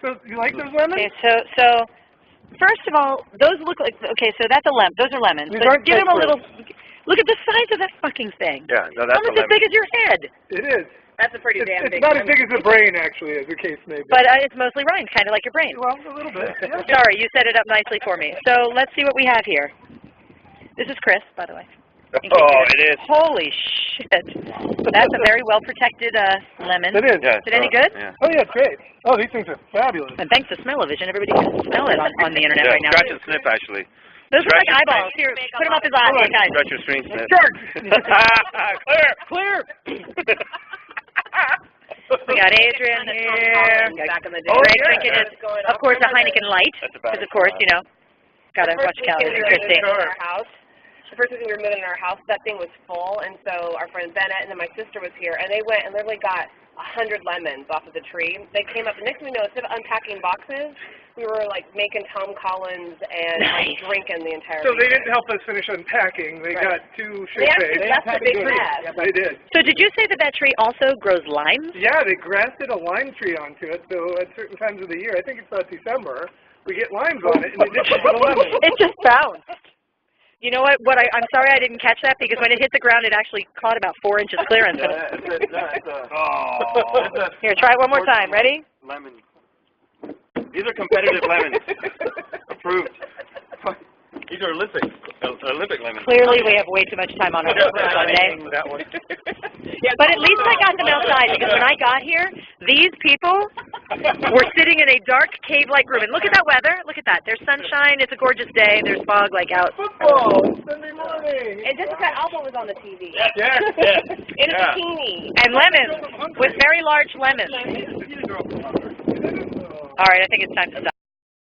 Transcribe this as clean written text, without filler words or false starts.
So you like those lemons? Okay, so first of all, those look like, okay, so that's a lemon. Those are lemons. These But aren't give them a little, grapefruit. look at the size of that fucking thing. Yeah, no, that's Almost as big as your head. It is. That's a pretty damn It's big not lemon. as big as the brain, actually, as the case may be. But it's mostly rind, kind of like your brain. Well, a little bit. Yeah. Sorry, you set it up nicely for me. So let's see what we have here. This is Chris, by the way. Oh, it is. Holy shit. That's a very well-protected lemon. It is. Yeah, Is it any good? Yeah. Oh, yeah, it's great. Oh, these things are fabulous. And thanks to Smell-O-Vision, everybody can smell it on the internet right now. Scratch and sniff, actually. Those are Scratch like and eyeballs. sniff. Here, put them up his eyes. Guys. Scratch your screen, sniff. George! Clear! Clear! We got Adrian here. Back in the day. Greg yeah. drinking his, of course, a Heineken Light. That's about Because, it. of course, you know, got to watch calories. Interesting. The first week we were moving in our house, that thing was full, and so our friend Bennett and then my sister was here, and they went and literally got 100 lemons off of the tree. They came up, the next thing we know, instead of unpacking boxes, we were like making Tom Collins and like drinking the entire So they weekend. didn't help us finish unpacking. They Right. got too They actually shit-faced. left a big mess. They did. So did you say that that tree also grows limes? Yeah, they grafted a lime tree onto it, so at certain times of the year, I think it's about December, we get limes on it, and they dip it with a lemon. It just bounced. You know what? I'm sorry I didn't catch that because when it hit the ground, it actually caught about 4 inches clearance. Here, try it one more time. Ready? Lemon. These are competitive lemons. Approved. These are Olympic lemons. Clearly, we have way too much time on our hands for Sunday. That one. But at least I got them outside because when I got here, these people were sitting in a dark cave-like room. And look at that weather. Look at that. There's sunshine. It's a gorgeous day. There's fog like out. Football! It's Sunday morning! And Jessica Alba was on the TV. Yeah. In a bikini. And lemons, with very large lemons. All right, I think it's time to stop.